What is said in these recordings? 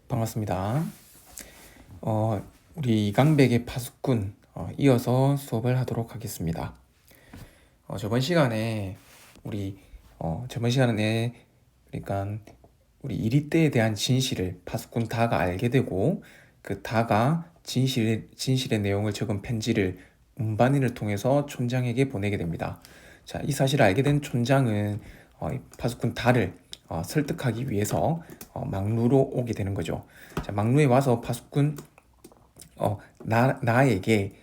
반갑습니다. 우리 이강백의 파수꾼 이어서 수업을 하도록 하겠습니다. 저번 시간에 우리 저번 시간에 그러니까 우리 이리떼에 대한 진실을 파수꾼 다가 알게 되고 그 다가 진실의 내용을 적은 편지를 운반인을 통해서 촌장에게 보내게 됩니다. 자, 이 사실을 알게 된 촌장은 이 파수꾼 다를 설득하기 위해서 막루로 오게 되는 거죠. 자, 막루에 와서 파수꾼 나에게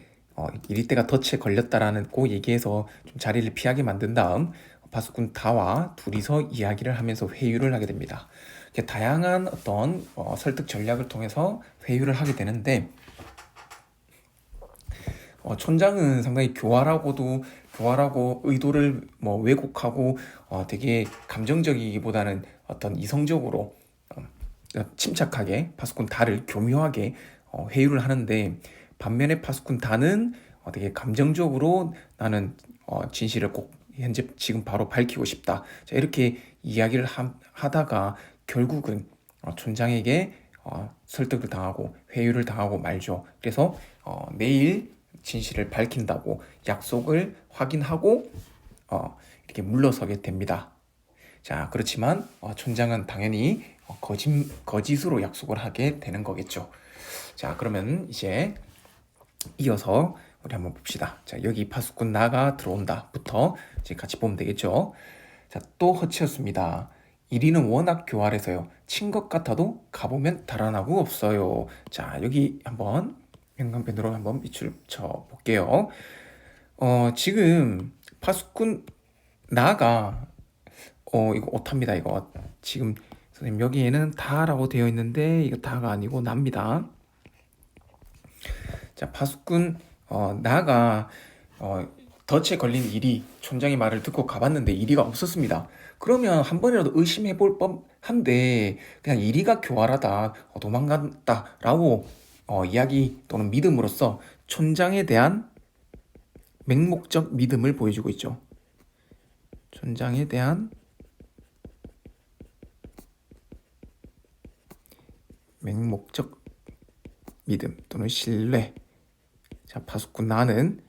이리떼가 덫에 걸렸다라는 고 얘기해서 좀 자리를 피하게 만든 다음 파수꾼 다와 둘이서 이야기를 하면서 회유를 하게 됩니다. 이렇게 다양한 어떤 설득 전략을 통해서 회유를 하게 되는데 촌장은 상당히 교활하고 의도를 왜곡하고 되게 감정적이기보다는 어떤 이성적으로 침착하게 파수꾼 다를 교묘하게 회유를 하는데, 반면에 파수꾼 다는 되게 감정적으로 나는 진실을 꼭 현재 지금 바로 밝히고 싶다. 자, 이렇게 이야기를 하다가 결국은 촌장에게 설득을 당하고 회유를 당하고 말죠. 그래서 내일 진실을 밝힌다고 약속을 확인하고 이렇게 물러서게 됩니다. 자, 그렇지만 촌장은 당연히 거짓으로 약속을 하게 되는 거겠죠. 자, 그러면 이제 이어서 우리 한번 봅시다. 자, 여기 파수꾼 나가 들어온다부터 이제 같이 보면 되겠죠. 자, 또 허치였습니다. 이리는 워낙 교활해서요. 친 것 같아도 가보면 달아나고 없어요. 자, 여기 한번 형광펜으로 한번 밑줄 쳐 볼게요. 지금 파수꾼 나가 이거 오타입니다. 이거 지금 선생님 여기에는 다라고 되어 있는데 이거 다가 아니고 납니다. 자, 파수꾼 나가 덫에 걸린 이리 촌장의 말을 듣고 가봤는데 이리가 없었습니다. 그러면 한 번이라도 의심해 볼 법한데 그냥 이리가 교활하다, 도망간다라고 이야기 또는 믿음으로써 촌장에 대한 맹목적 믿음을 보여주고 있죠. 촌장에 대한 맹목적 믿음 또는 신뢰. 자, 파수꾼 나는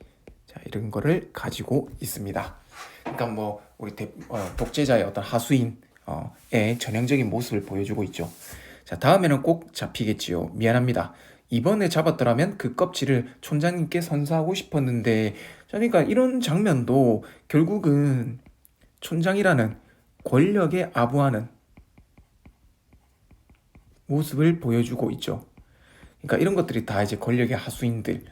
자, 이런 거를 가지고 있습니다. 그러니까 우리 독재자의 어떤 하수인의 전형적인 모습을 보여주고 있죠. 자, 다음에는 꼭 잡히겠지요. 미안합니다. 이번에 잡았더라면 그 껍질을 촌장님께 선사하고 싶었는데. 그러니까 이런 장면도 결국은 촌장이라는 권력에 아부하는 모습을 보여주고 있죠. 그러니까 이런 것들이 다 이제 권력의 하수인들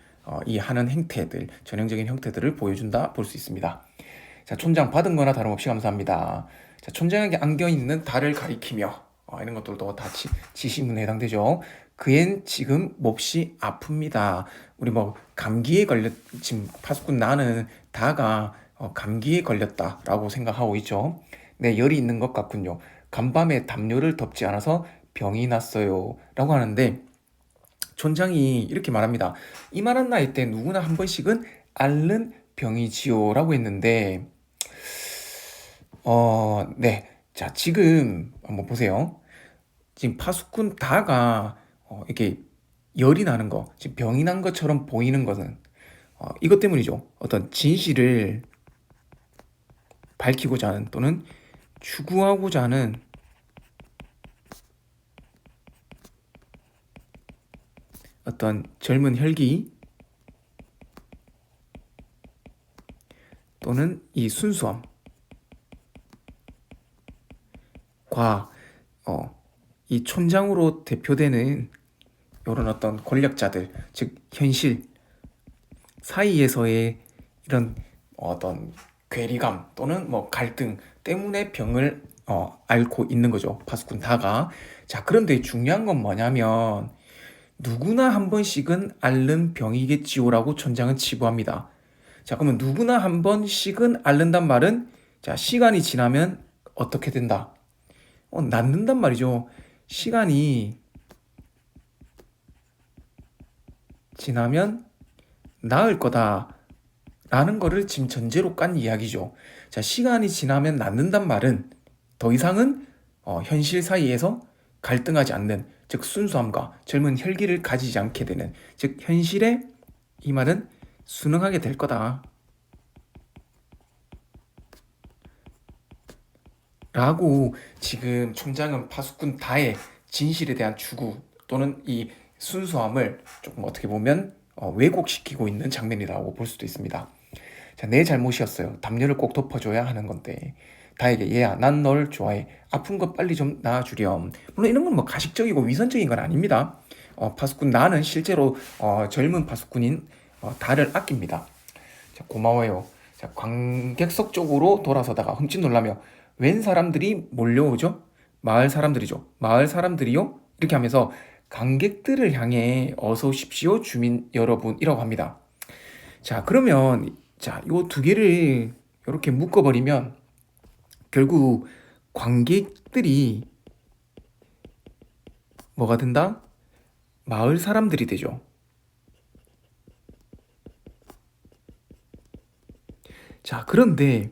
이 하는 행태들, 전형적인 형태들을 보여준다 볼 수 있습니다. 자, 촌장 받은 거나 다름없이 감사합니다. 자, 촌장에게 안겨 있는 달을 가리키며 이런 것들도 다 지시문에 해당되죠. 그엔 지금 몹시 아픕니다. 우리 감기에 지금 파수꾼 나는 다가 감기에 걸렸다라고 생각하고 있죠. 네, 열이 있는 것 같군요. 간밤에 담요를 덮지 않아서 병이 났어요 라고 하는데, 촌장이 이렇게 말합니다. 이만한 나이 때 누구나 한 번씩은 앓는 병이지요 라고 했는데, 네. 자, 지금 한번 보세요. 지금 파수꾼 다가 이렇게 열이 나는 거, 지금 병이 난 것처럼 보이는 것은 이것 때문이죠. 어떤 진실을 밝히고자 하는 또는 추구하고자 하는 어떤 젊은 혈기 또는 이 순수함과 이 촌장으로 대표되는 이런 어떤 권력자들, 즉 현실 사이에서의 이런 어떤 괴리감 또는 갈등 때문에 병을 앓고 있는 거죠. 파수꾼 다가. 자, 그런데 중요한 건 뭐냐면 누구나 한 번씩은 앓는 병이겠지요라고 촌장은 치부합니다. 자, 그러면 누구나 한 번씩은 앓는단 말은 자, 시간이 지나면 어떻게 된다? 낫는단 말이죠. 시간이 지나면 나을 거다라는 거를 지금 전제로 깐 이야기죠. 자, 시간이 지나면 낫는단 말은 더 이상은 현실 사이에서 갈등하지 않는, 즉 순수함과 젊은 혈기를 가지지 않게 되는, 즉 현실에 이 말은 순응하게 될 거다 라고 지금 총장은 파수꾼 다의 진실에 대한 추구 또는 이 순수함을 조금 어떻게 보면 왜곡시키고 있는 장면이라고 볼 수도 있습니다. 자, 내 잘못이었어요. 담요를 꼭 덮어줘야 하는 건데 다에게 얘야 난 널 좋아해. 아픈 거 빨리 좀 나아주렴. 물론 이런 건 뭐 가식적이고 위선적인 건 아닙니다. 파수꾼 나는 실제로 젊은 파수꾼인 다를 아낍니다. 자, 고마워요. 자, 관객석 쪽으로 돌아서다가 흠칫 놀라며 웬 사람들이 몰려오죠? 마을 사람들이죠. 마을 사람들이요? 이렇게 하면서 관객들을 향해 어서 오십시오 주민 여러분이라고 합니다. 자, 그러면 자, 요 두 개를 이렇게 묶어버리면 결국 관객들이 뭐가 된다? 마을 사람들이 되죠. 자, 그런데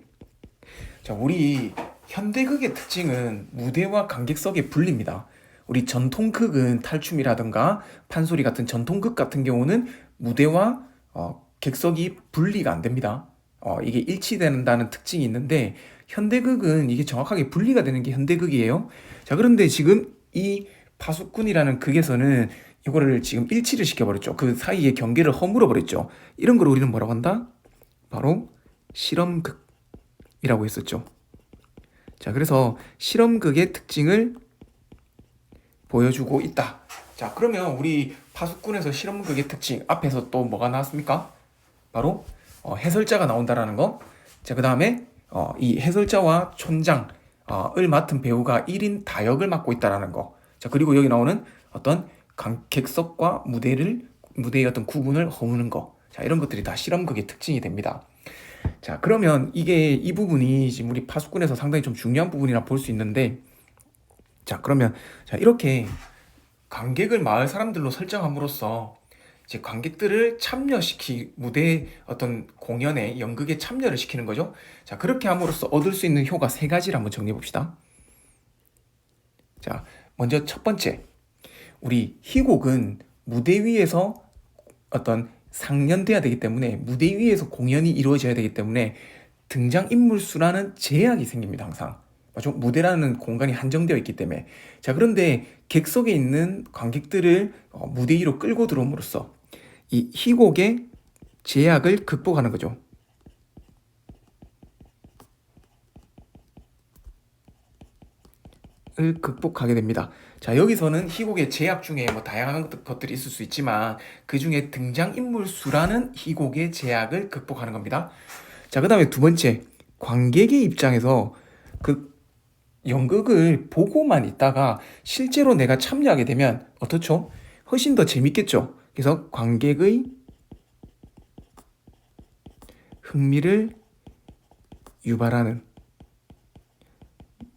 자, 우리 현대극의 특징은 무대와 관객석의 분리입니다. 우리 전통극은 탈춤이라든가 판소리 같은 전통극 같은 경우는 무대와 객석이 분리가 안 됩니다. 이게 일치된다는 특징이 있는데 현대극은 이게 정확하게 분리가 되는 게 현대극이에요. 자, 그런데 지금 이 파수꾼이라는 극에서는 이거를 지금 일치를 시켜버렸죠. 그 사이의 경계를 허물어 버렸죠. 이런 걸 우리는 뭐라고 한다? 바로 실험극이라고 했었죠. 자, 그래서 실험극의 특징을 보여주고 있다. 자, 그러면 우리 파수꾼에서 실험극의 특징 앞에서 또 뭐가 나왔습니까? 바로 해설자가 나온다라는 거. 자, 그 다음에 이 해설자와 촌장을 맡은 배우가 1인 다역을 맡고 있다라는 거. 자, 그리고 여기 나오는 어떤 객석과 무대의 어떤 구분을 허무는 거. 자, 이런 것들이 다 실험극의 특징이 됩니다. 자, 그러면 이 부분이 지금 우리 파수꾼에서 상당히 좀 중요한 부분이라 볼 수 있는데, 자, 그러면 자, 이렇게 관객을 마을 사람들로 설정함으로써 이제 관객들을 무대 어떤 공연에 연극에 참여를 시키는 거죠. 자, 그렇게 함으로써 얻을 수 있는 효과 세 가지를 한번 정리해 봅시다. 자, 먼저 첫 번째, 우리 희곡은 무대 위에서 어떤 상연돼야 되기 때문에 무대 위에서 공연이 이루어져야 되기 때문에 등장인물 수라는 제약이 생깁니다. 항상 맞죠? 무대라는 공간이 한정되어 있기 때문에. 자, 그런데 객석에 있는 관객들을 무대 위로 끌고 들어옴으로써 이 희곡의 제약을 극복하는 거죠. 을 극복하게 됩니다. 자, 여기서는 희곡의 제약 중에 뭐 다양한 것들이 있을 수 있지만 그 중에 등장인물 수라는 희곡의 제약을 극복하는 겁니다. 자, 그 다음에 두 번째, 관객의 입장에서 그 연극을 보고만 있다가 실제로 내가 참여하게 되면 어떻죠? 훨씬 더 재밌겠죠? 그래서 관객의 흥미를 유발하는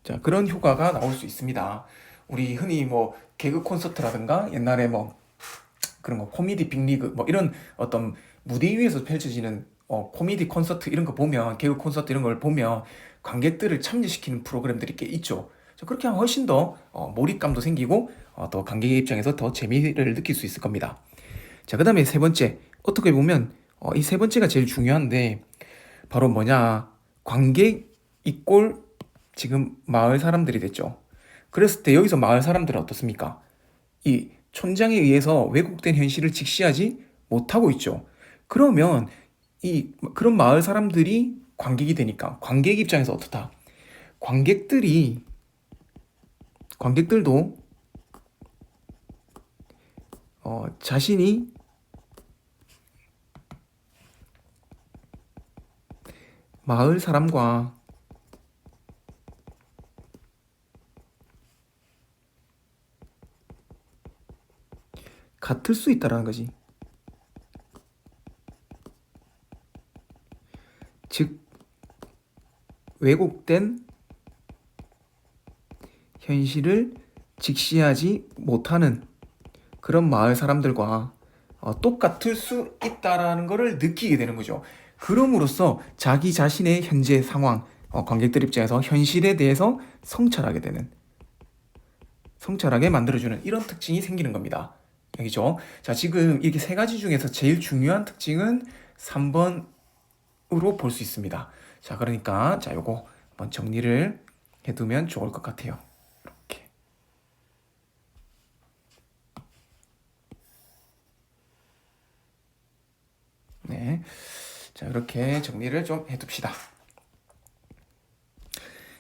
자, 그런 효과가 나올 수 있습니다. 우리 흔히 뭐 개그 콘서트라든가 옛날에 뭐 그런 거 코미디 빅리그 뭐 이런 어떤 무대 위에서 펼쳐지는 코미디 콘서트 이런 거 보면 개그 콘서트 이런 걸 보면 관객들을 참여시키는 프로그램들이 꽤 있죠. 자, 그렇게 하면 훨씬 더 몰입감도 생기고 더 관객의 입장에서 더 재미를 느낄 수 있을 겁니다. 자, 그 다음에 세 번째, 어떻게 보면 이 세 번째가 제일 중요한데 바로 뭐냐, 관객 이꼴 지금 마을 사람들이 됐죠. 그랬을 때 여기서 마을 사람들은 어떻습니까? 이 촌장에 의해서 왜곡된 현실을 직시하지 못하고 있죠. 그러면 그런 마을 사람들이 관객이 되니까 관객 입장에서 어떻다? 관객들도 자신이 마을 사람과 같을 수 있다라는 거지. 즉 왜곡된 현실을 직시하지 못하는 그런 마을 사람들과 똑같을 수 있다라는 것을 느끼게 되는 거죠. 그럼으로써 자기 자신의 현재 상황, 관객들 입장에서 현실에 대해서 성찰하게 되는 성찰하게 만들어주는 이런 특징이 생기는 겁니다. 여기죠. 자, 지금 이렇게 세 가지 중에서 제일 중요한 특징은 3번으로 볼 수 있습니다. 자, 그러니까 자, 요거 한번 정리를 해두면 좋을 것 같아요. 이렇게. 네. 자, 이렇게 정리를 좀 해둡시다.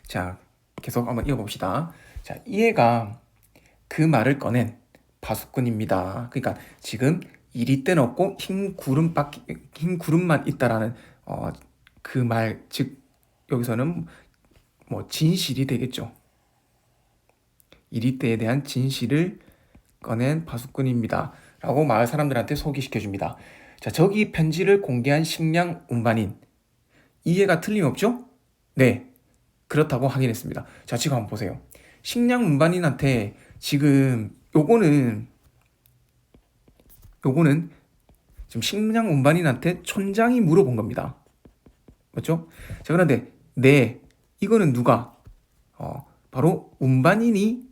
자, 계속 한번 이어봅시다. 자, 이해가 그 말을 꺼낸 파수꾼입니다. 그러니까 지금 이리 땐 없고 흰 구름만 있다라는 그 말, 즉 여기서는 뭐 진실이 되겠죠. 이리 때에 대한 진실을 꺼낸 파수꾼입니다. 라고 마을 사람들한테 소개시켜 줍니다. 자, 저기 편지를 공개한 식량 운반인. 이해가 틀림없죠? 네. 그렇다고 확인했습니다. 자, 지금 한번 보세요. 식량 운반인한테 지금 요거는 지금 식량 운반인한테 촌장이 물어본 겁니다. 맞죠? 자, 그런데 네, 이거는 누가? 바로 운반인이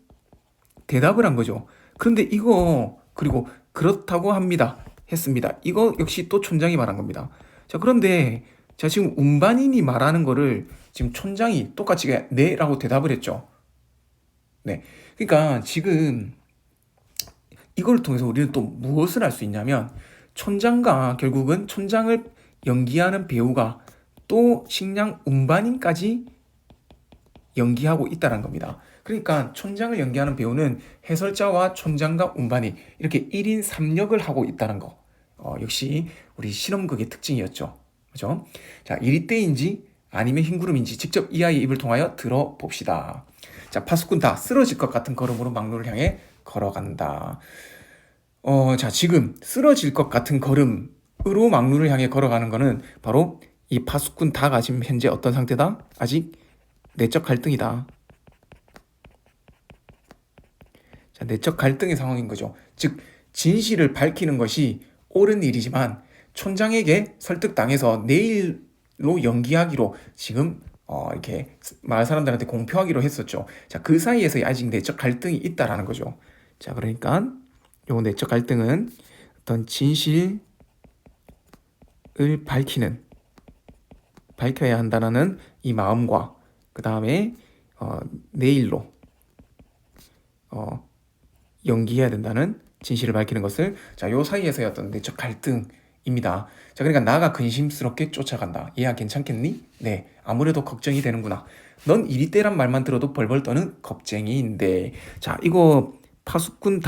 대답을 한 거죠. 그런데 이거 그리고 그렇다고 합니다. 했습니다. 이거 역시 또 촌장이 말한 겁니다. 자, 그런데 자, 지금 운반인이 말하는 거를 지금 촌장이 똑같이 네라고 대답을 했죠. 네. 그러니까 지금 이걸 통해서 우리는 또 무엇을 알 수 있냐면 촌장과 결국은 촌장을 연기하는 배우가 또 식량 운반인까지 연기하고 있다는 겁니다. 그러니까 촌장을 연기하는 배우는 해설자와 촌장과 운반이 이렇게 1인 3역을 하고 있다는 거. 역시 우리 실험극의 특징이었죠. 그죠? 자, 이리 때인지 아니면 흰구름인지 직접 이 아이의 입을 통하여 들어봅시다. 자, 파수꾼 다 쓰러질 것 같은 걸음으로 막루를 향해 걸어간다. 자, 지금 쓰러질 것 같은 걸음으로 막루를 향해 걸어가는 거는 바로 이 파수꾼 다가 지금 현재 어떤 상태다? 아직 내적 갈등이다. 자, 내적 갈등의 상황인 거죠. 즉, 진실을 밝히는 것이 옳은 일이지만 촌장에게 설득당해서 내일로 연기하기로 지금 이렇게 마을 사람들한테 공표하기로 했었죠. 자, 그 사이에서 아직 내적 갈등이 있다라는 거죠. 자, 그러니까 요 내적 갈등은 어떤 진실을 밝혀야 한다는 이 마음과 그 다음에 내일로 연기해야 된다는 진실을 밝히는 것을 자, 요 사이에서의 어떤 내적 갈등입니다. 자, 그러니까 나가 근심스럽게 쫓아간다. 얘야 괜찮겠니? 네, 아무래도 걱정이 되는구나. 넌 이리 때란 말만 들어도 벌벌 떠는 겁쟁이인데. 자, 이거 파수꾼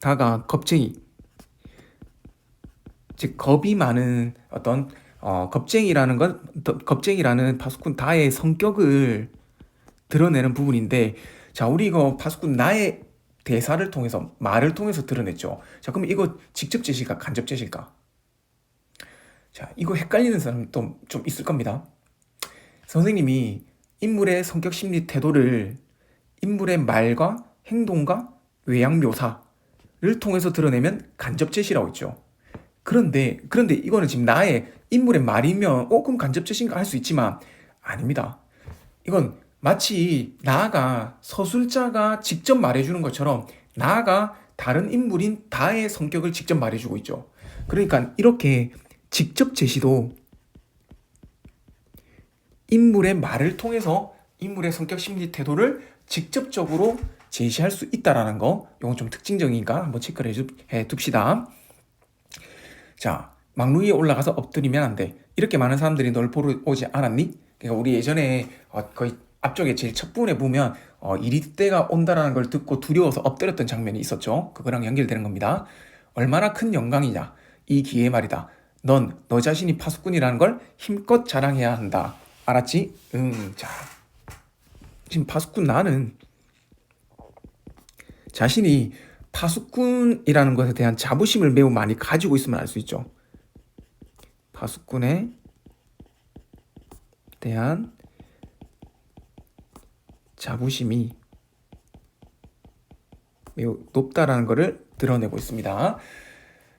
다가 겁쟁이, 즉 겁이 많은 어떤 겁쟁이라는 파수꾼 다의 성격을 드러내는 부분인데, 자, 우리 이거 파수꾼 나의 대사를 통해서 말을 통해서 드러냈죠. 자, 그럼 이거 직접 제시일까 간접 제시일까? 자, 이거 헷갈리는 사람 또 좀 있을 겁니다. 선생님이 인물의 성격 심리 태도를 인물의 말과 행동과 외양 묘사를 통해서 드러내면 간접 제시라고 했죠. 그런데 이거는 지금 나의 인물의 말이면 그럼 간접 제시인가 할 수 있지만 아닙니다. 이건 마치 나가 서술자가 직접 말해주는 것처럼 나가 다른 인물인 다의 성격을 직접 말해주고 있죠. 그러니까 이렇게 직접 제시도 인물의 말을 통해서 인물의 성격 심리 태도를 직접적으로 제시할 수 있다라는 거, 이건 좀 특징적이니까 한번 체크를 해 둡시다. 자, 막루 위에 올라가서 엎드리면 안 돼. 이렇게 많은 사람들이 널 보러 오지 않았니? 그러니까 우리 예전에 거의 앞쪽에 제일 첫 부분에 보면 이리 때가 온다라는 걸 듣고 두려워서 엎드렸던 장면이 있었죠. 그거랑 연결되는 겁니다. 얼마나 큰 영광이냐. 이 기회의 말이다. 넌 너 자신이 파수꾼이라는 걸 힘껏 자랑해야 한다. 알았지? 자, 지금 파수꾼 나는 자신이 파수꾼이라는 것에 대한 자부심을 매우 많이 가지고 있으면 알 수 있죠. 파수꾼에 대한 자부심이 매우 높다라는 것을 드러내고 있습니다.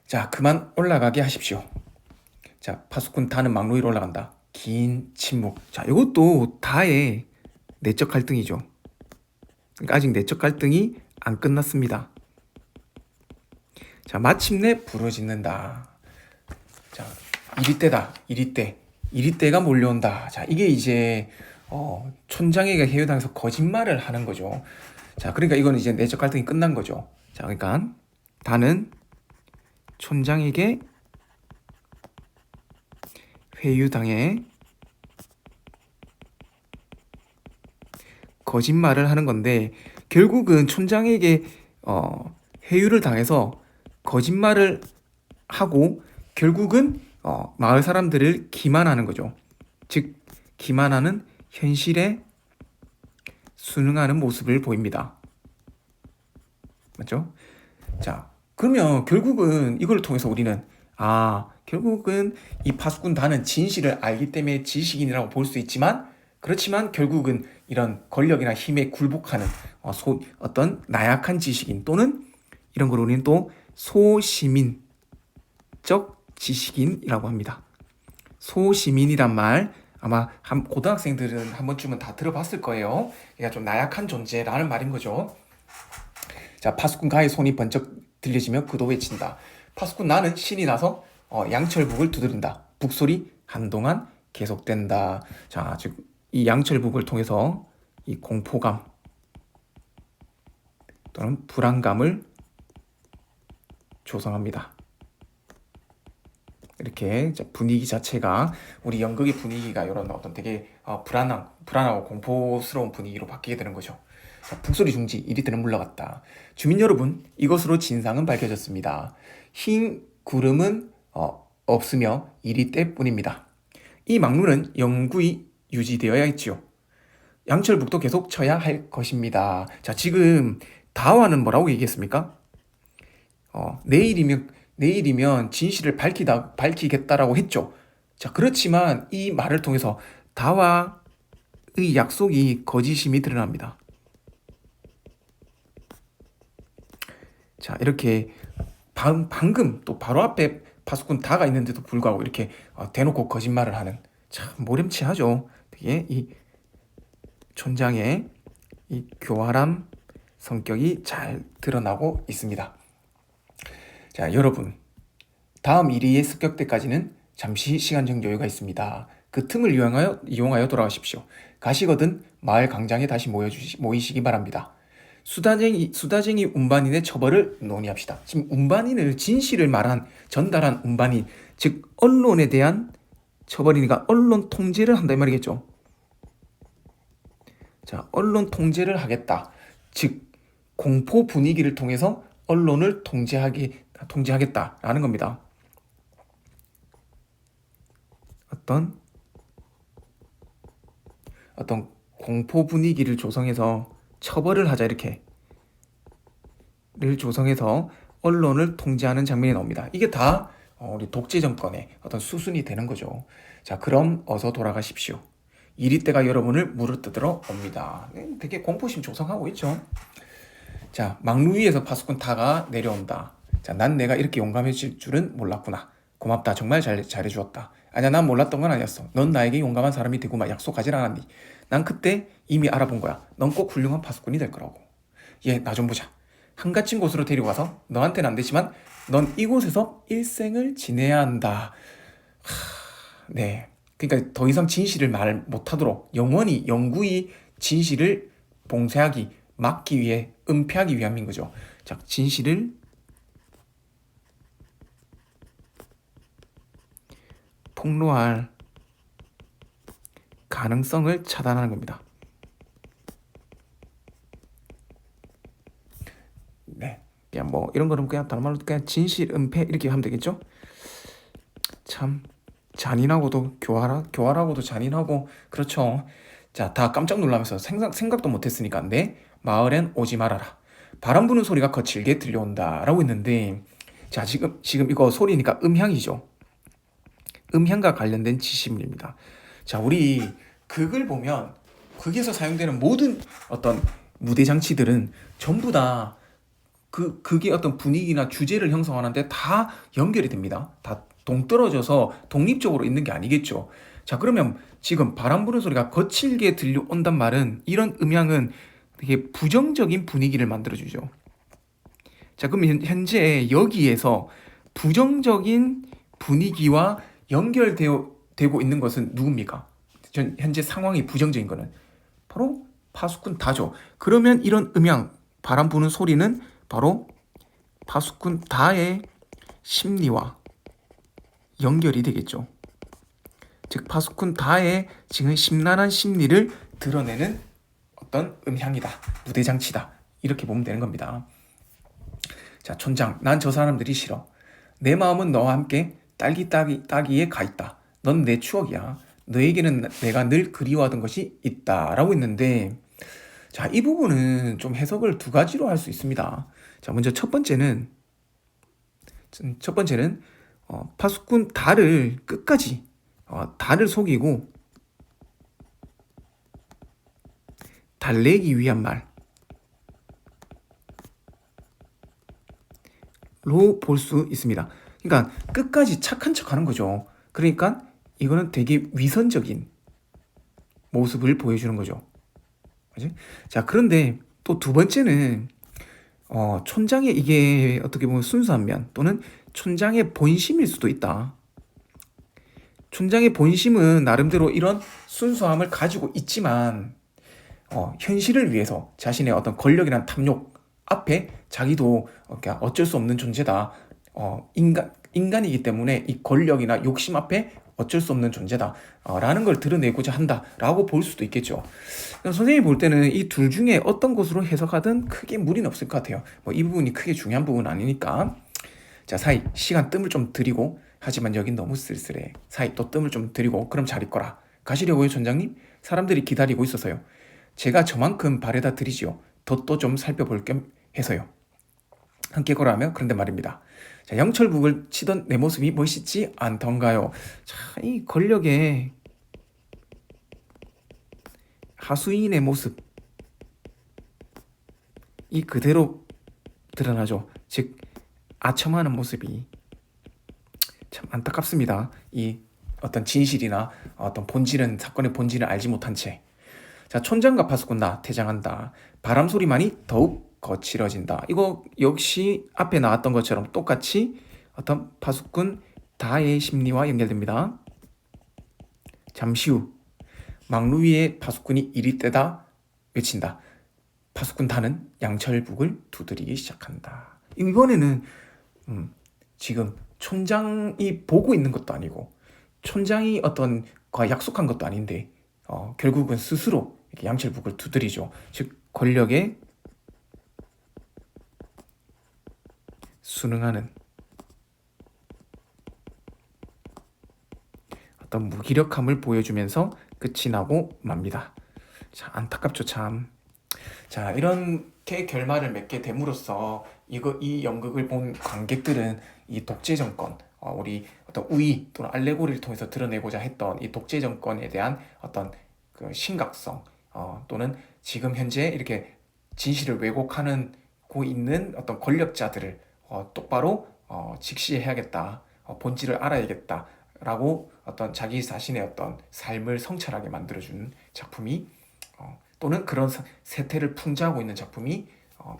자, 그만 올라가게 하십시오. 자, 파수꾼 다는 막루 위로 올라간다. 긴 침묵. 자, 이것도 다의 내적 갈등이죠. 그러니까 아직 내적 갈등이 안 끝났습니다. 자, 마침내 부러진다. 자, 이리때다. 이리때가 몰려온다. 자, 이게 이제 촌장에게 해유당해서 거짓말을 하는 거죠. 자, 그러니까 이거는 이제 내적 갈등이 끝난 거죠. 자, 그러니까 다는 촌장에게 회유당해 거짓말을 하는 건데, 결국은 촌장에게 회유를 당해서 거짓말을 하고 결국은 마을 사람들을 기만하는 거죠. 즉 기만하는 현실에 순응하는 모습을 보입니다. 맞죠? 자, 그러면 결국은 이걸 통해서 우리는 결국은 이 파수꾼 단은 진실을 알기 때문에 지식인이라고 볼 수 있지만, 그렇지만 결국은 이런 권력이나 힘에 굴복하는 어떤 나약한 지식인, 또는 이런 걸 우리는 또 소시민적 지식인이라고 합니다. 소시민이란 말 아마 고등학생들은 한 번쯤은 다 들어봤을 거예요. 얘가 좀 나약한 존재라는 말인 거죠. 자, 파수꾼 가의 손이 번쩍 들려지며 그도 외친다. 파수꾼 나는 신이 나서 양철북을 두드린다. 북소리 한동안 계속된다. 자, 즉 이 양철북을 통해서 이 공포감 또는 불안감을 조성합니다. 이렇게 분위기 자체가, 우리 연극의 분위기가 이런 어떤 되게 불안하고 공포스러운 분위기로 바뀌게 되는 거죠. 자, 북소리 중지, 이리때는 물러갔다. 주민 여러분, 이것으로 진상은 밝혀졌습니다. 흰 구름은 없으며 이리때뿐입니다. 이 막루는 영구히 유지되어야 했지요. 양철북도 계속 쳐야 할 것입니다. 자, 지금 다와는 뭐라고 얘기했습니까? 내일이면 진실을 밝히겠다라고 했죠. 자, 그렇지만 이 말을 통해서 다와의 약속이 거짓임이 드러납니다. 자, 이렇게 방금 또 바로 앞에 파수꾼 다가 있는데도 불구하고 이렇게 대놓고 거짓말을 하는, 참 모렴치하죠. 되게 이 촌장의 이 교활함 성격이 잘 드러나고 있습니다. 자, 여러분, 다음 1위의 습격 때까지는 잠시 시간적 여유가 있습니다. 그 틈을 이용하여 돌아가십시오. 가시거든 마을 광장에 다시 모이시기 바랍니다. 수다쟁이 운반인의 처벌을 논의합시다. 지금 운반인을, 진실을 전달한 운반인, 즉 언론에 대한 처벌이니까 언론 통제를 한다 이 말이겠죠. 자, 언론 통제를 하겠다. 즉 공포 분위기를 통해서 언론을 통제하겠다라는 겁니다. 어떤 공포 분위기를 조성해서 처벌을 하자, 이렇게를 조성해서 언론을 통제하는 장면이 나옵니다. 이게 다 우리 독재 정권의 어떤 수순이 되는 거죠. 자, 그럼 어서 돌아가십시오. 이리때가 여러분을 물어뜯으러 옵니다. 되게 공포심 조성하고 있죠. 자, 막루 위에서 파수꾼 타가 내려온다. 자, 난 내가 이렇게 용감해질 줄은 몰랐구나. 고맙다. 정말 잘해주었다. 아니야, 난 몰랐던 건 아니었어. 넌 나에게 용감한 사람이 되고 막 약속하질 않았니? 난 그때 이미 알아본 거야. 넌 꼭 훌륭한 파수꾼이 될 거라고. 얘, 나 좀 보자. 한가친 곳으로 데리고 가서 너한테는 안 되지만 넌 이곳에서 일생을 지내야 한다. 네. 그러니까 더 이상 진실을 말 못하도록 영구히 진실을 막기 위해, 은폐하기 위함인 거죠. 자, 진실을 폭로할 가능성을 차단하는 겁니다. 네, 그냥 뭐 이런 거는 그냥 다른 말로 그냥 진실 은폐 이렇게 하면 되겠죠. 참 잔인하고도 교활하고도 잔인하고, 그렇죠. 자, 다 깜짝 놀라면서 생각도 못했으니까 내 마을엔 오지 말아라. 바람 부는 소리가 거칠게 들려온다라고 했는데, 자, 지금 이거 소리니까 음향이죠. 음향과 관련된 지시물입니다. 자, 우리 극을 보면 극에서 사용되는 모든 어떤 무대 장치들은 전부 다 극의 어떤 분위기나 주제를 형성하는데 다 연결이 됩니다. 다 동떨어져서 독립적으로 있는 게 아니겠죠. 자, 그러면 지금 바람 부는 소리가 거칠게 들려온단 말은, 이런 음향은 되게 부정적인 분위기를 만들어주죠. 자, 그럼 현재 여기에서 부정적인 분위기와 되고 있는 것은 누굽니까? 현재 상황이 부정적인 거는 바로 파수꾼 다죠. 그러면 이런 음향, 바람 부는 소리는 바로 파수꾼 다의 심리와 연결이 되겠죠. 즉 파수꾼 다의 지금 심란한 심리를 드러내는 어떤 음향이다, 무대장치다, 이렇게 보면 되는 겁니다. 자, 촌장, 난 저 사람들이 싫어. 내 마음은 너와 함께 따기에 가 있다. 넌 내 추억이야. 너에게는 내가 늘 그리워하던 것이 있다 라고 했는데, 자, 이 부분은 좀 해석을 두 가지로 할 수 있습니다. 자, 먼저 첫 번째는 파수꾼 다를 끝까지 다를 속이고 달래기 위한 말로 볼 수 있습니다. 그러니까 끝까지 착한 척 하는 거죠. 그러니까 이거는 되게 위선적인 모습을 보여주는 거죠. 그치? 자, 그런데 또 두 번째는 촌장의 이게 어떻게 보면 순수한 면 또는 촌장의 본심일 수도 있다. 촌장의 본심은 나름대로 이런 순수함을 가지고 있지만 현실을 위해서 자신의 어떤 권력이란 탐욕 앞에 자기도 그러니까 어쩔 수 없는 존재다. 인간이기 때문에 이 권력이나 욕심 앞에 어쩔 수 없는 존재다. 라는 걸 드러내고자 한다라고 볼 수도 있겠죠. 선생님이 볼 때는 이 둘 중에 어떤 것으로 해석하든 크게 무리는 없을 것 같아요. 뭐 이 부분이 크게 중요한 부분은 아니니까. 자, 사이 시간 뜸을 좀 들이고, 하지만 여긴 너무 쓸쓸해. 사이 또 뜸을 좀 들이고, 그럼 잘 있거라. 가시려고요, 전장님? 사람들이 기다리고 있어서요. 제가 저만큼 바래다 드리지요. 덧도 좀 살펴볼 겸 해서요. 함께 걸어하며 그런데 말입니다. 자, 영철국을 치던 내 모습이 멋있지 않던가요? 자, 이 권력의 하수인의 모습, 이 그대로 드러나죠. 즉 아첨하는 모습이 참 안타깝습니다. 이 어떤 진실이나 어떤 본질은, 사건의 본질을 알지 못한 채. 자, 촌장과 파수꾼 다 대장한다. 바람 소리만이 더욱 거칠어진다. 이거 역시 앞에 나왔던 것처럼 똑같이 어떤 파수꾼 다의 심리와 연결됩니다. 잠시 후 망루 위에 파수꾼이 이리 떼다 외친다. 파수꾼 다는 양철북을 두드리기 시작한다. 이번에는 지금 촌장이 보고 있는 것도 아니고 촌장이 어떤 과 약속한 것도 아닌데 결국은 스스로 이렇게 양철북을 두드리죠. 즉 권력에 순응하는 어떤 무기력함을 보여주면서 끝이 나고 맙니다. 자, 안타깝죠, 참. 자, 이렇게 결말을 맺게 됨으로써 이 연극을 본 관객들은 이 독재 정권, 우리 어떤 우위 또는 알레고리를 통해서 드러내고자 했던 이 독재 정권에 대한 어떤 그 심각성, 또는 지금 현재 이렇게 진실을 왜곡하고 있는 어떤 권력자들을 똑바로 직시해야겠다, 본질을 알아야겠다라고 어떤 자기 자신의 어떤 삶을 성찰하게 만들어주는 작품이 또는 그런 세태를 풍자하고 있는 작품이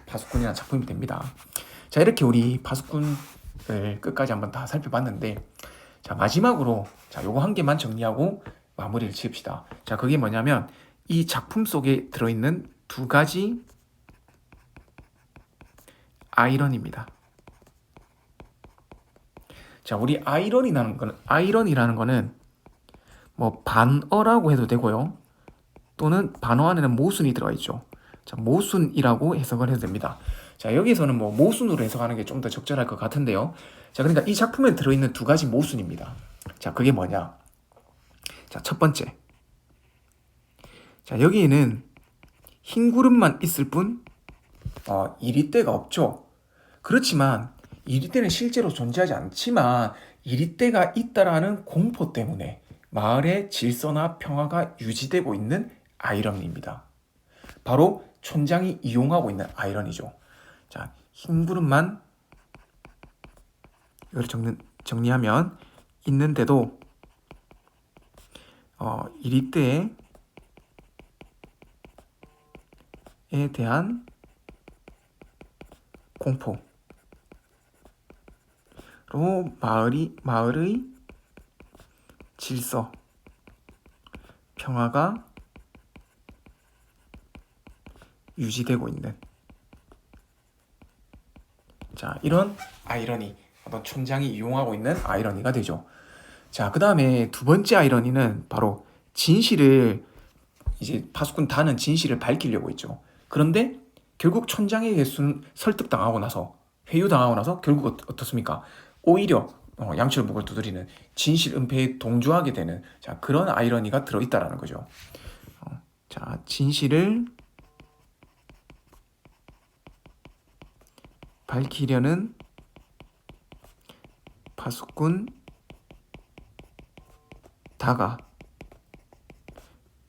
파수꾼이라는 작품이 됩니다. 자, 이렇게 우리 파수꾼을 끝까지 한번 다 살펴봤는데, 자, 마지막으로 자, 요거 한 개만 정리하고 마무리를 지읍시다. 자, 그게 뭐냐면 이 작품 속에 들어있는 두 가지 아이러니입니다. 자, 우리 아이러니라는 거는 뭐 반어라고 해도 되고요. 또는 반어 안에는 모순이 들어가 있죠. 자, 모순이라고 해석을 해도 됩니다. 자, 여기서는 뭐 모순으로 해석하는 게 좀 더 적절할 것 같은데요. 자, 그러니까 이 작품에 들어있는 두 가지 모순입니다. 자, 그게 뭐냐? 자, 첫 번째. 자, 여기에는 흰 구름만 있을 뿐 이리떼가 없죠. 그렇지만 이리떼는 실제로 존재하지 않지만 이리떼가 있다라는 공포 때문에 마을의 질서나 평화가 유지되고 있는 아이러니입니다. 바로 촌장이 이용하고 있는 아이러니죠. 자, 흰 구름만 이걸 정리하면 있는데도 이리떼의 대한 공포로 마을의 질서, 평화가 유지되고 있는, 자, 이런 아이러니, 어떤 촌장이 이용하고 있는 아이러니가 되죠. 자, 그 다음에 두 번째 아이러니는 바로 진실을, 이제 파수꾼 단은 진실을 밝히려고 했죠. 그런데 결국 촌장에게 설득당하고 나서, 회유당하고 나서 결국 어떻습니까? 오히려 양철목을 두드리는, 진실 은폐에 동조하게 되는, 자, 그런 아이러니가 들어있다라는 거죠. 자, 진실을 밝히려는 파수꾼 다가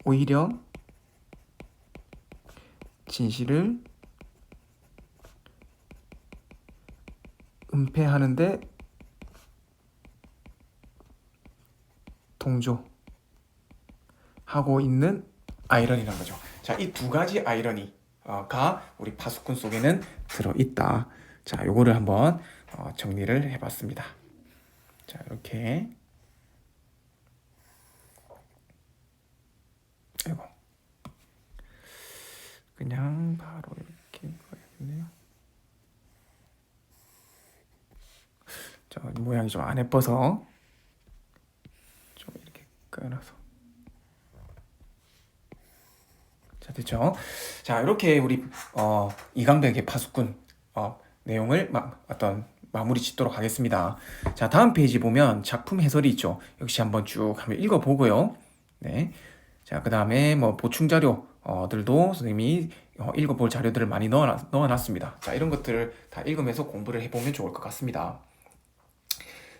오히려 진실을 은폐하는데 동조하고 있는 아이러니라는 거죠. 자, 이 두 가지 아이러니가 우리 파수꾼 속에는 들어있다. 자, 요거를 한번 정리를 해봤습니다. 자, 이렇게. 아이고. 그냥 바로 이렇게 해야겠네요. 저 모양이 좀 안 예뻐서 좀 이렇게 끊어서. 자, 됐죠? 자, 이렇게 우리 이강백의 파수꾼 내용을 어떤 마무리 짓도록 하겠습니다. 자, 다음 페이지 보면 작품 해설이 있죠. 역시 한번 쭉 한번 읽어보고요. 네. 자, 그 다음에 뭐 보충 자료들도 선생님이 읽어볼 자료들을 많이 넣어놨습니다. 자, 이런 것들을 다 읽으면서 공부를 해보면 좋을 것 같습니다.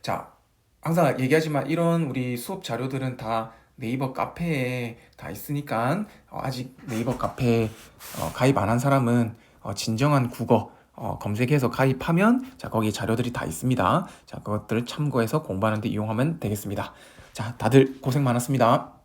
자, 항상 얘기하지만 이런 우리 수업 자료들은 다 네이버 카페에 다 있으니까 아직 네이버 카페에 가입 안 한 사람은 진정한 국어 검색해서 가입하면 자, 거기 자료들이 다 있습니다. 자, 그것들을 참고해서 공부하는 데 이용하면 되겠습니다. 자, 다들 고생 많았습니다.